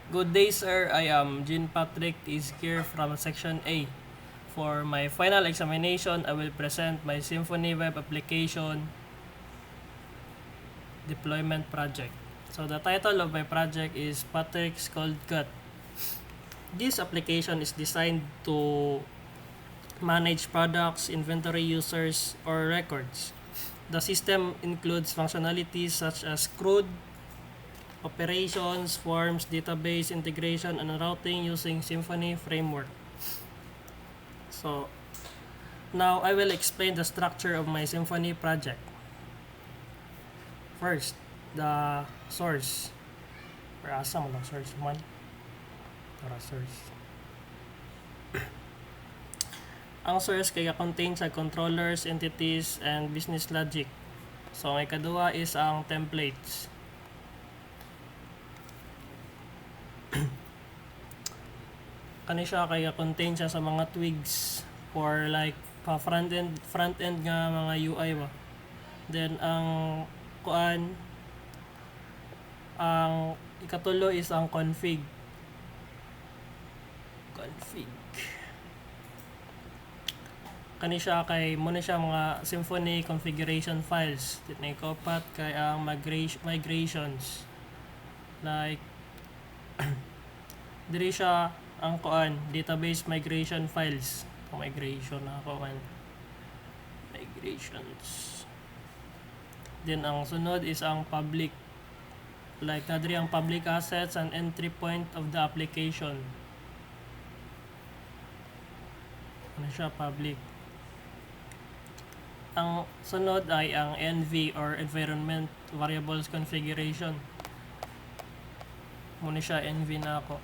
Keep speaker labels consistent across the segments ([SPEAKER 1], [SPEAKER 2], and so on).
[SPEAKER 1] Good day, sir. I am Jean Patrick Tizkier from Section A. For my final examination, I will present my Symfony web application deployment project. So the title of my project is Patrick's Cold Cut. This application is designed to manage products, inventory users, or records. The system includes functionalities such as CRUD, operations, forms, database integration, and routing using Symfony framework. So, now I will explain the structure of my Symfony project. First, the source. Or asa mo lang source man? Para source. Ang source kaya contain sa controllers, entities, and business logic. So, may kadua is ang templates. Kani siya kaya contain siya sa mga twigs for like front end nga mga UI ba. Then ang ikatulo is ang config. Kani siya kay muna siya mga Symfony configuration files. Ditnay kaupat kay ang migrations. Like diri siya ang database migration files. Migration na migrations. Then ang sunod is ang public. Like nadiri ang public assets and entry point of the application. Ano siya public. Ang sunod ay ang env or environment variables configuration. Muna siya env na ako.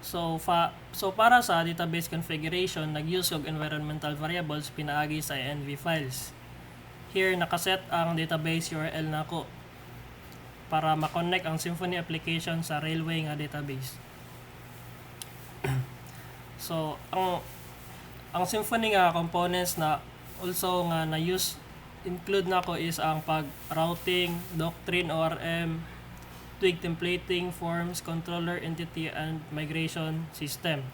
[SPEAKER 1] So para sa database configuration, nag-use og environmental variables pinaagi sa env files. Here nakaset ang database URL nako para ma-connect ang Symfony application sa Railway nga database. So ang Symfony nga components na also nga na-use include nako is ang pag-routing, doctrine, ORM, twig templating, forms, controller, entity, and migration system.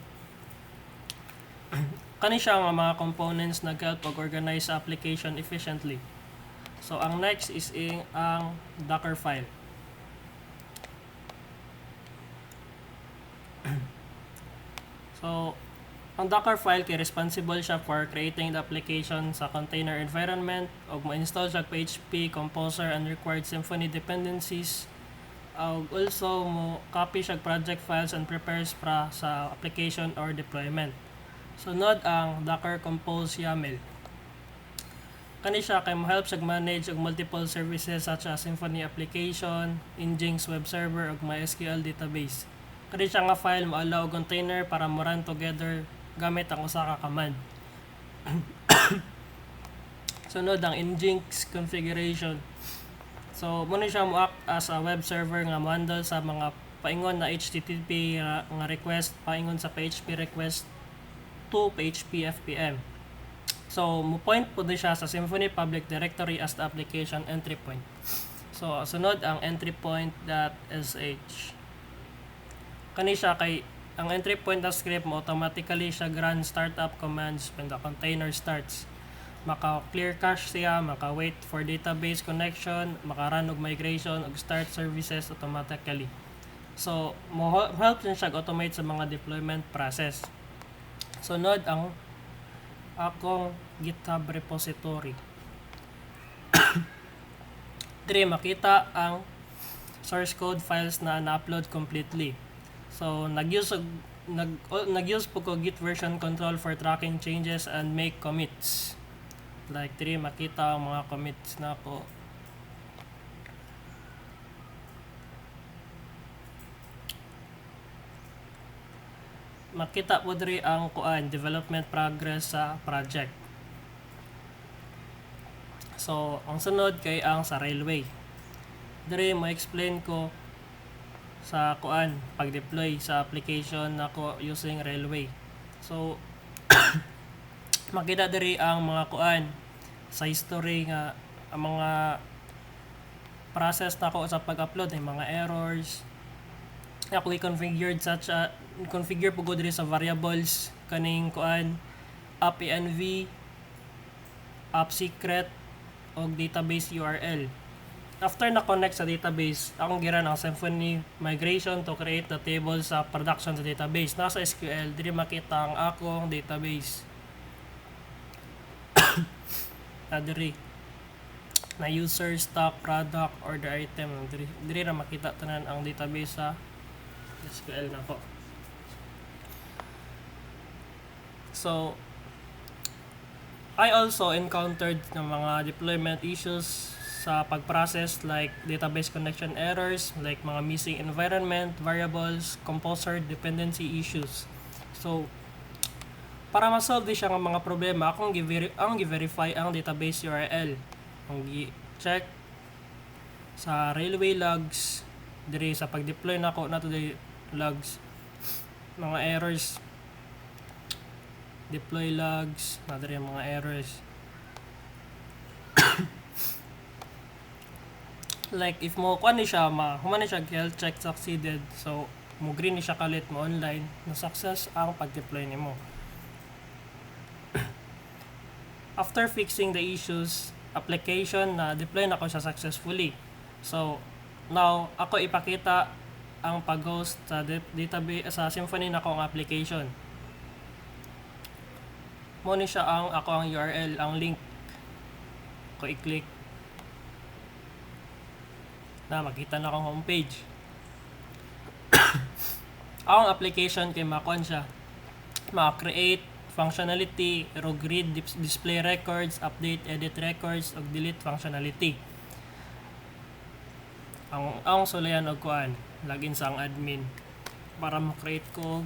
[SPEAKER 1] Kani siya nga mga components nag-help organize sa application efficiently. So ang next is ang Docker file. So ang Docker file kay responsible siya for creating the application sa container environment ug ma-install siya PHP, Composer, and required Symfony dependencies. Also mo copy siya project files and prepares para sa application or deployment. Sunod ang Docker Compose YAML. Kani siya kay mo-help siya manage og multiple services such as Symfony application, Nginx web server ug MySQL database. Kani siya nga file mo-allow container para mo run together gamit ang usa ka command. Sunod ang Nginx configuration. So muna siya mo act as a web server nga mo-handle sa mga paingon na HTTP nga request, paingon sa PHP request to PHP FPM. So mo point po din siya sa Symfony public directory as the application entry point. So sunod ang entry point.sh. Kani siya kay ang entry point na script mo automatically siya run startup commands when the container starts. Maka-clear cache siya, maka-wait for database connection, maka-run og migration ug start services automatically. So, help din siya automate sa mga deployment process. Sunod ang akong GitHub repository. Dire makita ang source code files na na-upload completely. So, nag-use po ko Git version control for tracking changes and make commits. Like, dire makita ang mga commits na ako. Makita po dire ang development progress sa project. So, ang sunod kay ang sa Railway. Dire ma-explain ko sa pag-deploy sa application nako using Railway. So makita diri ang mga sa history nga ang mga process na ako sa pag-upload ng mga errors. Ako i-configured configure po ko diri sa variables kaning kuan app env, app secret o database URL. After na connect sa database, akong giran ang Symfony migration to create the table sa production sa database. Nasa SQL, diri makita ang akong database. Diri na user, stock, product, order item. Diri na makita tanan ang database sa SQL na ko. So, I also encountered ng mga deployment issues sa pag-process like database connection errors, like mga missing environment, variables, composer dependency issues. So, para ma-solve di siya ng mga problema, akong gi-verify ang database URL. Ang gi-check sa railway logs, diri sa pag-deploy nako nato di logs, mga errors, deploy logs, nadiri ang mga errors. Like if mo kuan ni siya human ni siya health check succeeded, so mo green ni siya kalit mo online na success ang pag-deploy nimo. After fixing the issues, application na deploy na ko siya successfully. So now ako ipakita ang pag-host sa database sa Symfony na ko ang application. Mo ni siya ang URL, ang link ko i-click na makita na akong homepage. Ang application kay makuan siya, ma-create functionality, read display records, update, edit records, ug delete functionality. Ang sulayan og kuan, login sa ang admin para ma-create ko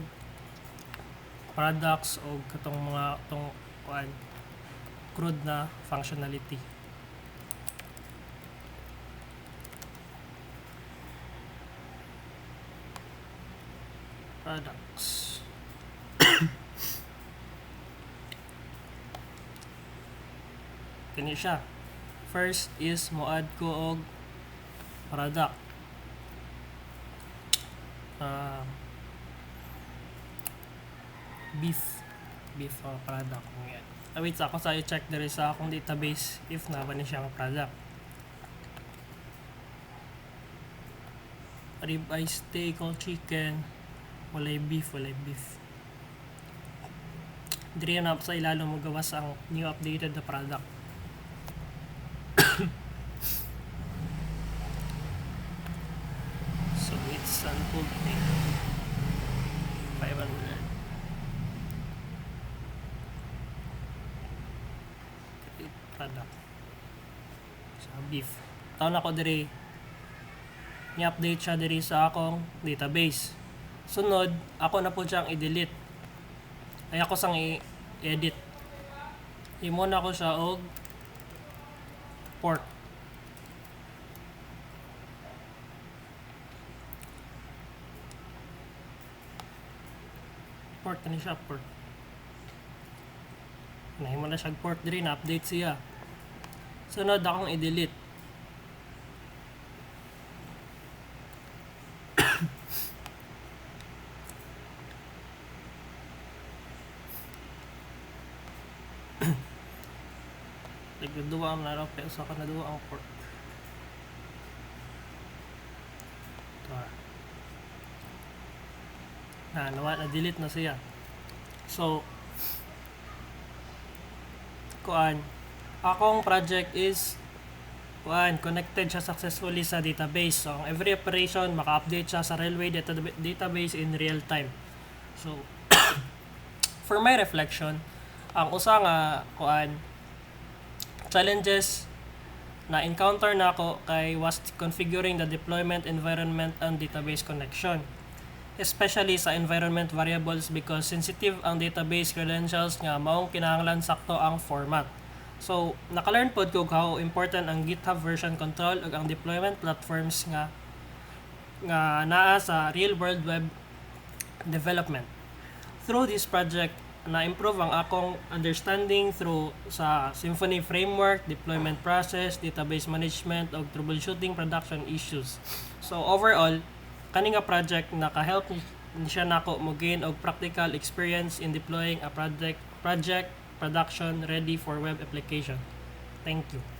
[SPEAKER 1] products o katong mga tong kuan crude na functionality. Products. Kani siya. First is mo-add ko og product. Beef product mo yan. Wait, ako sa i-check diri sa akong database if na ba ni siyang product. Ribeye steak o chicken, walay beef. Diri na sa ilalo mo gawas ang new updated na product. So it's unfold thing 500 product sa beef. Taon ako diri ni-update siya diri sa akong database. Sunod, ako na po siyang i-delete. Ay ako sang i-edit. Imo na ko siya og pork. Pork na siya, pork. Nahimo na siya pork diri, na-update siya. Sunod akong i-delete. Nagduwa ang naraw, pero sa kanaduwa ang pork. Ito na-delete na siya. So, akong project is connected siya successfully sa database. So, every operation, maka-update siya sa railway database in real time. So, for my reflection, ang usa nga challenges na encounter na ako kay was configuring the deployment environment and database connection, especially sa environment variables because sensitive ang database credentials nga maong kinahanglan sakto ang format. So naka-learn pod ko how important ang GitHub version control ug ang deployment platforms nga naa sa real world web development. Through this project, na-improve ang akong understanding through sa Symfony framework, deployment process, database management, ug troubleshooting production issues. So overall, kani nga project naka-help ni siya nako mo gain og practical experience in deploying a project production ready for web application. Thank you.